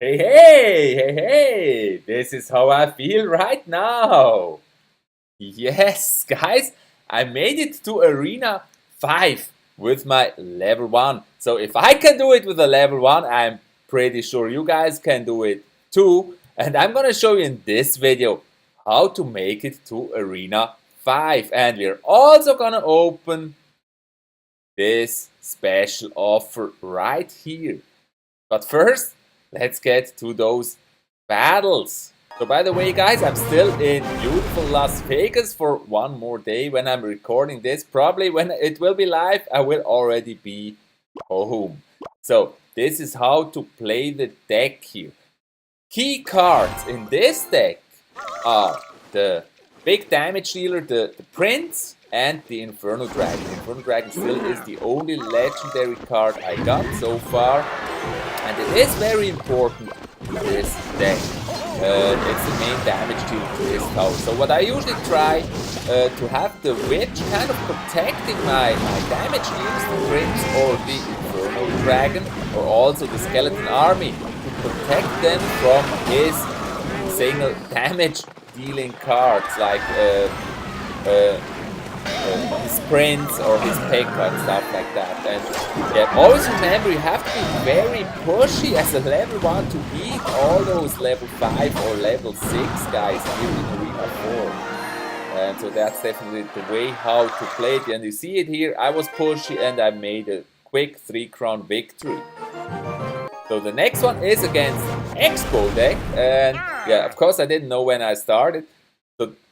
Hey, this is how I feel right now. Yes, guys, I made it to Arena 5 with my level 1. So if I can do it with a level 1, I'm pretty sure you guys can do it too. And I'm gonna show you in this video how to make it to Arena 5. And we're also gonna open this special offer right here. But first, let's get to those battles. So by the way, guys, I'm still in beautiful Las Vegas for one more day when I'm recording this. Probably when it will be live, I will already be home. So this is how to play the deck here. Key cards in this deck are the big damage dealer, the Prince, and the Inferno Dragon. The Inferno Dragon still is the only legendary card I got so far. And it is very important in this deck. It's the main damage deal to this tower. So what I usually try to have the Witch kind of protecting my damage deals, the Prince or the Inferno Dragon, or also the Skeleton Army, to protect them from his single damage dealing cards like his Prince or his Pekka and stuff like that. And yeah, always remember, you have to be very pushy as a level 1 to beat all those level 5 or level 6 guys here in Arena 4. And so that's definitely the way how to play it. And you see it here, I was pushy and I made a quick 3-crown victory. So the next one is against Expo deck. And yeah, of course I didn't know when I started.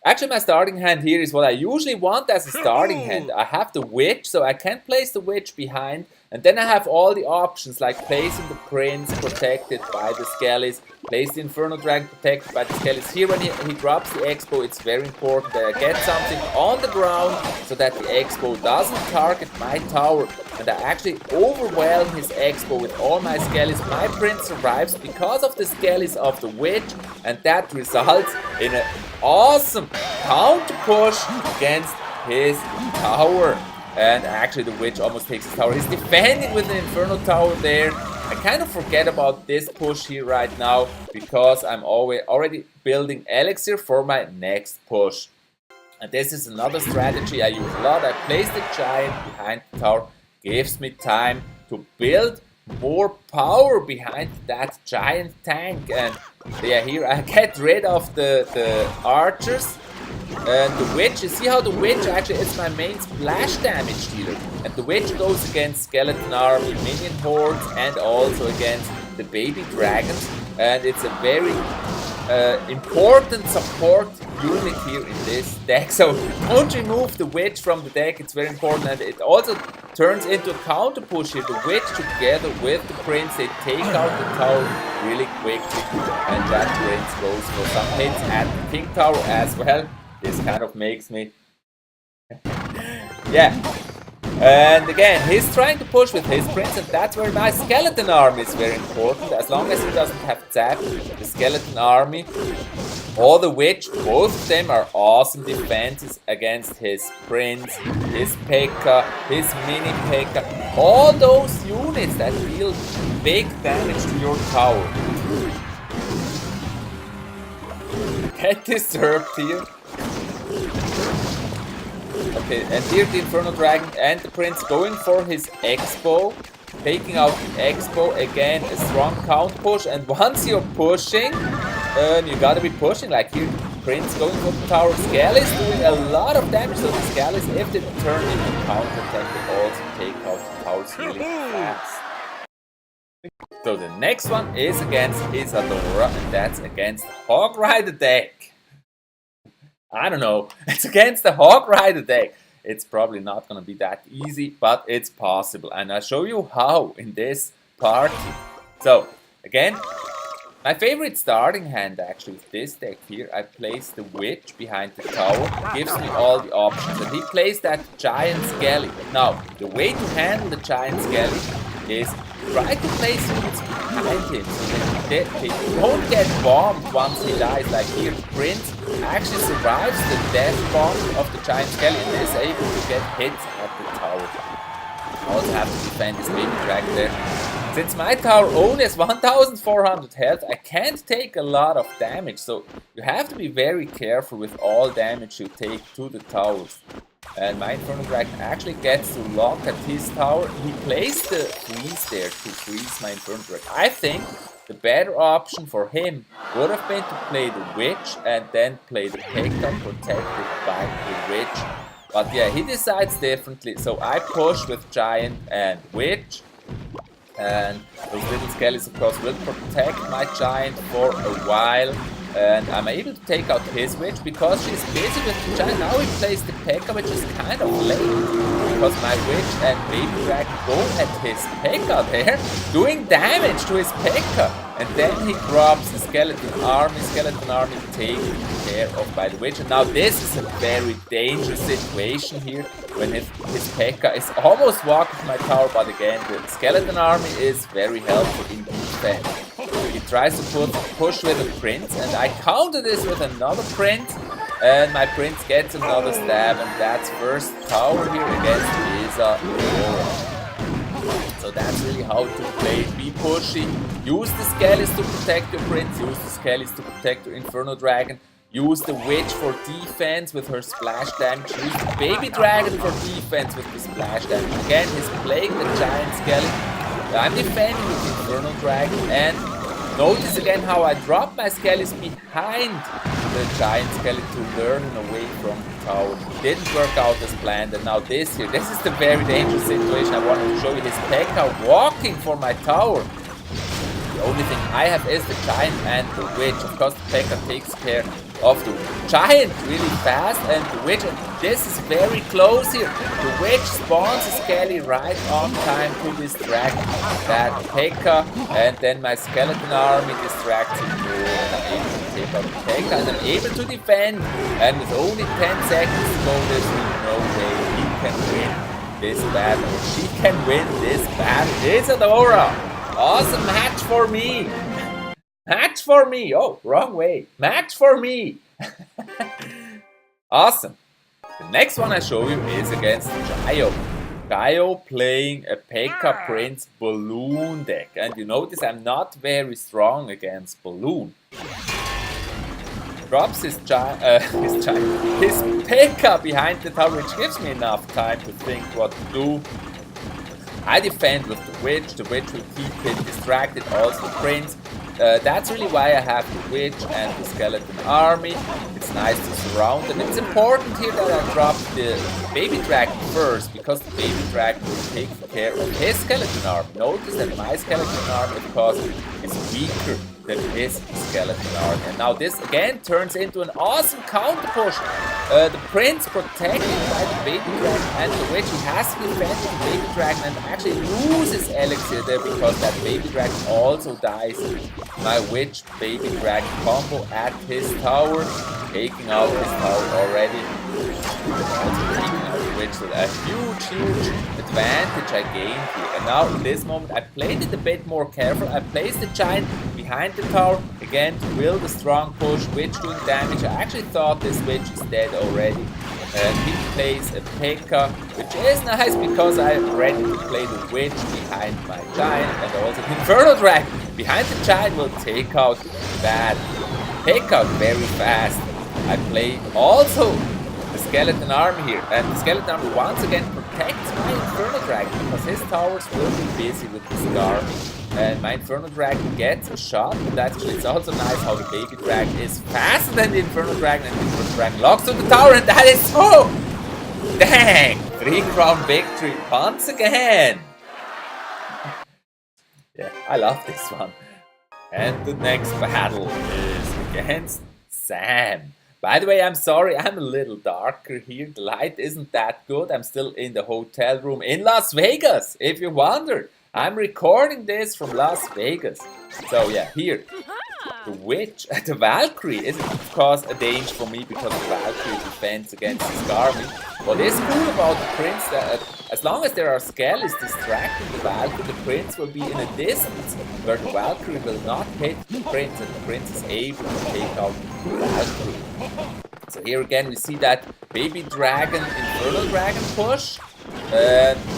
Actually, my starting hand here is what I usually want as a starting hand. I have the Witch, so I can place the Witch behind. And then I have all the options, like placing the Prince protected by the Skellies, place the Inferno Dragon protected by the Skellies. Here when he drops the Expo, it's very important that I get something on the ground so that the Expo doesn't target my tower. And I actually overwhelm his Expo with all my Skellies. My Prince survives because of the Skellies of the Witch, and that results in an awesome counter push against his tower. And actually the Witch almost takes his tower. He's defending with the Inferno Tower there. I kind of forget about this push here right now because I'm already building Elixir for my next push. And this is another strategy I use a lot. I place the Giant behind the tower. Gives me time to build more power behind that giant tank. And yeah, here I get rid of the archers. And the Witch, you see how the Witch actually is my main splash damage dealer. And the Witch goes against Skeleton Army, Minion Hordes, and also against the baby dragons. And it's a very important support unit here in this deck. So don't remove the Witch from the deck, it's very important. And it also turns into a counter push here. The Witch together with the Prince, they take out the tower really quickly. And that Prince goes for some hits at the King Tower as well. This kind of makes me... yeah. And again, he's trying to push with his Prince, and that's where my Skeleton Army is very important. As long as he doesn't have zap, the Skeleton Army or the Witch, both of them are awesome defenses against his Prince, his Pekka, his Mini Pekka. All those units that deal big damage to your tower. Get disturbed here. Okay, and here the Inferno Dragon and the Prince going for his Expo, taking out the Expo, again a strong count push, and once you're pushing, you gotta be pushing, like here, Prince going for the tower, Skellies doing a lot of damage, so the Skellies, if they turn into counter attack, they also take out the towers really fast. So the next one is against Isadora, and that's against the Hog Rider deck. I don't know, it's against the Hog Rider deck. It's probably not going to be that easy, but it's possible. And I'll show you how in this part. So, again, my favorite starting hand actually with this deck here, I place the Witch behind the tower. Gives me all the options. And he plays that Giant Skelly. Now, the way to handle the Giant Skelly is try to place units behind him so that he don't get bombed once he dies. Like here, Prince actually survives the death bomb of the Giant Skelly and is able to get hits at the tower. Also have to defend this baby dragon there. Since my tower only has 1400 health, I can't take a lot of damage, so you have to be very careful with all damage you take to the towers. And my Inferno Dragon actually gets to lock at his tower. He plays the freeze there to freeze my Inferno Dragon. I think the better option for him would have been to play the Witch and then play the Pekka protected by the Witch. But yeah, he decides differently, so I push with Giant and Witch. And those little skellies, of course, will protect my Giant for a while. And I'm able to take out his Witch because she's busy with the Giant. Now he plays the Pekka, which is kind of late. Because my Witch and Baby Dragon go at his Pekka there, doing damage to his Pekka. And then he drops the Skeleton Army taken care of by the Witch. And now this is a very dangerous situation here, when his Pekka is almost walking my tower, but again, the Skeleton Army is very helpful in defense. He tries to push with a Prince, and I counter this with another Prince, and my Prince gets another stab, and that's first tower here against Isa. So that's really how to play. Be pushy, use the Skellies to protect your Prince, use the Skellies to protect your Inferno Dragon, use the Witch for defense with her splash damage, use the Baby Dragon for defense with the splash damage. Again, he's playing the Giant Skelly. I'm defending with the Inferno Dragon, and notice again how I drop my Skellies behind the Giant Skelly to learn away from the tower. Didn't work out as planned, and now this is the very dangerous situation. I wanted to show you his Pekka walking for my tower. The only thing I have is the Giant and the Witch. Of course, the Pekka takes care of the Giant really fast, and the Witch, and this is very close here. The Witch spawns a Skelly right on time to distract that Pekka, and then my Skeleton Army distracts him more, and I'm able to take out the Pekka, and I'm able to defend, and with only 10 seconds to go, there's no way he can win this battle. She can win this battle. Isadora! Awesome match for me! Match for me! Oh, wrong way. Match for me! Awesome. The next one I show you is against Gaio. Gaio playing a Pekka Prince Balloon deck. And you notice I'm not very strong against Balloon. Drops his Pekka behind the tower, which gives me enough time to think what to do. I defend with the Witch will keep him distracted, also the Prince. That's really why I have the Witch and the Skeleton Army. It's nice to surround them. It's important here that I drop the Baby Dragon first, because the Baby Dragon will take care of his Skeleton Army. Notice that my Skeleton Army, of course, is weaker than his Skeleton Army. And now this again turns into an awesome counter push. The Prince protected by the Baby Dragon and the Witch. He has to defend the Baby Dragon and actually loses Elixir there, because that Baby Dragon also dies. My Witch Baby Dragon combo at his tower, taking out his tower already. Also taking out the Witch, so a huge advantage I gained here. And now in this moment I played it a bit more careful. I placed the Giant behind the tower again to build a strong push. Witch doing damage. I actually thought this Witch is dead already. And he plays a Pekka, which is nice because I'm ready to play the Witch behind my Giant, and also the Inferno Dragon behind the Giant will take out that Pekka very fast. I play also the Skeleton Army here, and the Skeleton Army once again protects my Inferno Dragon because his towers will be busy with the Scar. And my Inferno Dragon gets a shot, but actually it's also nice how the Baby Dragon is faster than the Inferno Dragon, and the Inferno Dragon locks on the tower, and that is so... Dang! 3-round victory once again! Yeah, I love this one. And the next battle is against Sam. By the way, I'm sorry, I'm a little darker here. The light isn't that good. I'm still in the hotel room in Las Vegas, if you wondered. I'm recording this from Las Vegas. So yeah, here, the Witch, the Valkyrie is of course a danger for me because the Valkyrie defends against his army. What is cool about the Prince, that as long as there are Skellies distracting the Valkyrie, the Prince will be in a distance where the Valkyrie will not hit the Prince, and the Prince is able to take out the Valkyrie. So here again we see that Baby Dragon, Inferno Dragon push.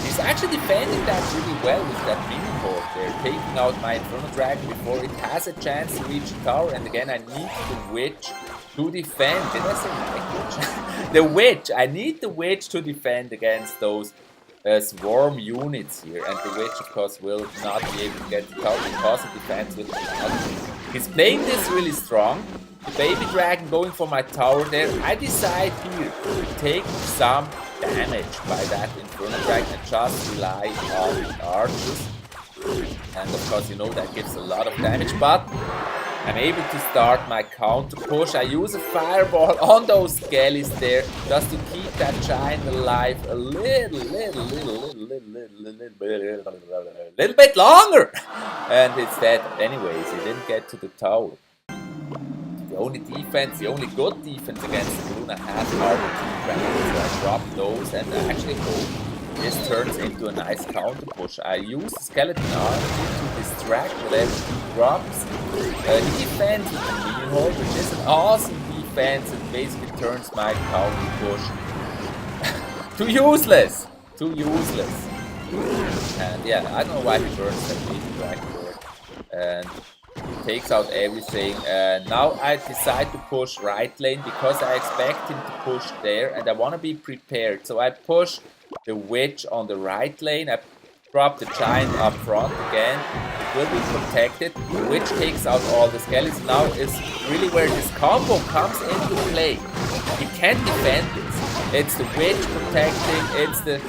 He's actually defending that really well with that Minion Horde They're taking out my Inferno Dragon before it has a chance to reach the tower. And again, I need the Witch to defend. Did I say Night Witch? The Witch! I need the Witch to defend against those swarm units here. And the Witch, of course, will not be able to get the tower because it defends with the Valkyrie. He's playing this really strong. The Baby Dragon going for my tower there. I decide here to take some damage by that Inferno Dragon and just rely on the archers. And of course, you know that gives a lot of damage, but I'm able to start my counter push. I use a fireball on those skellies there just to keep that giant alive a little bit longer. And it's dead anyways. He didn't get to the tower. The only defense, the only good defense against the Luna has are the two dragons. So I drop those and I actually hope this turns into a nice counter push. I use the skeleton army to distract whatever he drops. He defends with the Minion Horde, which is an awesome defense and basically turns my counter push to useless. And yeah, I don't know why he burns that Baby Dragon Lord. And he takes out everything. And now I decide to push right lane because I expect him to push there and I want to be prepared. So I push the Witch on the right lane. I drop the Giant up front again. It will be protected. The Witch takes out all the skeletons. Now is really where this combo comes into play. You can't defend this. It's the Witch protecting, it's the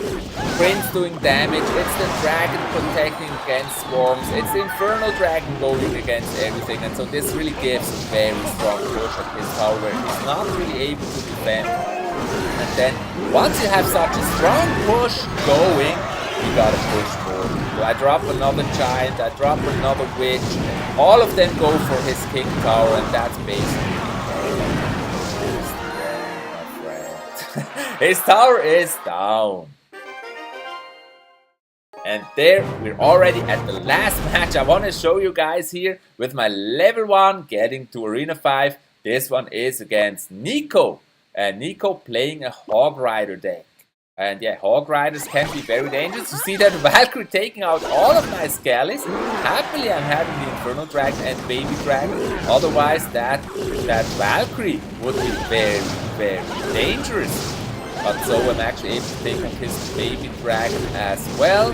Prince doing damage, it's the Dragon protecting against swarms, it's the Infernal Dragon going against everything. And so this really gives a very strong push at his tower where he's not really able to defend. And then once you have such a strong push going, you gotta push more. So I drop another Giant, I drop another Witch, all of them go for his King Tower, and that's basically his tower is down. And there, we're already at the last match. I want to show you guys here with my level 1 getting to Arena 5. This one is against Nico. And Nico playing a Hog Rider deck. And yeah, Hog Riders can be very dangerous. You see that Valkyrie taking out all of my skellies. Happily, I'm having the Infernal Dragon and Baby Dragon. Otherwise, that Valkyrie would be very, very dangerous. But so I'm actually able to take on his Baby Dragon as well.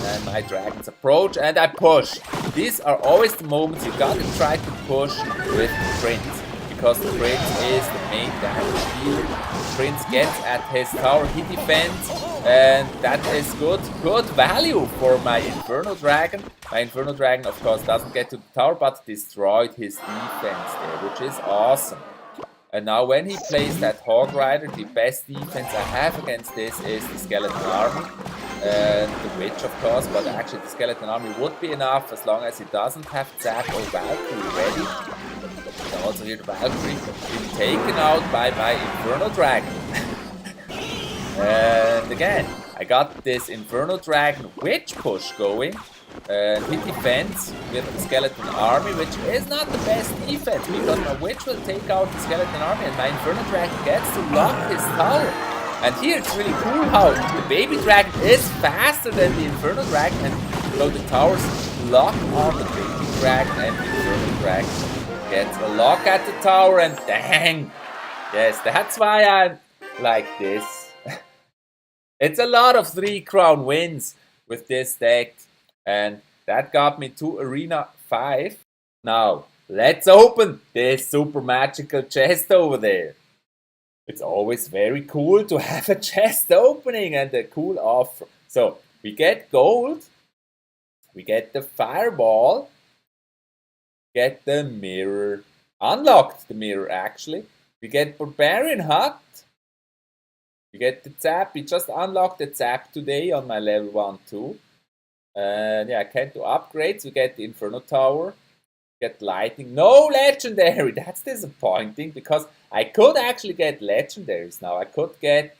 And my dragons approach and I push. These are always the moments you gotta try to push with the Prince. Because the Prince is the main damage dealer. The Prince gets at his tower, he defends. And that is good value for my Infernal Dragon. My Infernal Dragon, of course, doesn't get to the tower, but destroyed his defense there, which is awesome. And now when he plays that Hog Rider, the best defense I have against this is the Skeleton Army. And the Witch, of course, but actually the Skeleton Army would be enough as long as he doesn't have Zap or Valkyrie ready. And also here the Valkyrie being taken out by my Infernal Dragon. And again, I got this Infernal Dragon Witch push going. He defends with the Skeleton Army, which is not the best defense because my Witch will take out the Skeleton Army and my Infernal Dragon gets to lock his tower. And here it's really cool how the Baby Dragon is faster than the Infernal Dragon, and so the towers lock on the Baby Dragon and the Infernal Dragon gets a lock at the tower, and dang! Yes, that's why I'm like this. It's a lot of 3 crown wins with this deck. And that got me to Arena 5. Now, let's open this super magical chest over there. It's always very cool to have a chest opening and a cool offer. So, we get gold. We get the fireball. Get the mirror. Unlocked the mirror, actually. We get Barbarian Hut. We get the Zap. We just unlocked the Zap today on my level 1 too. And yeah, I can't do upgrades. We get the Inferno Tower, get Lightning. No Legendary! That's disappointing because I could actually get Legendaries now. I could get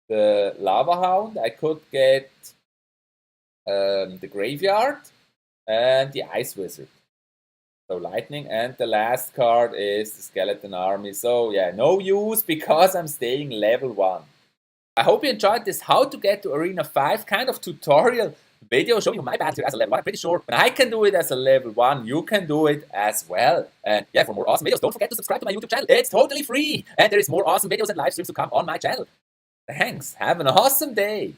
the Lava Hound, I could get the Graveyard, and the Ice Wizard. So Lightning, and the last card is the Skeleton Army. So yeah, no use because I'm staying level 1. I hope you enjoyed this how to get to Arena 5 kind of tutorial video showing you my battle as a level 1. I'm pretty sure when I can do it as a level 1, you can do it as well. And yeah, for more awesome videos, don't forget to subscribe to my YouTube channel. It's totally free. And there is more awesome videos and live streams to come on my channel. Thanks. Have an awesome day.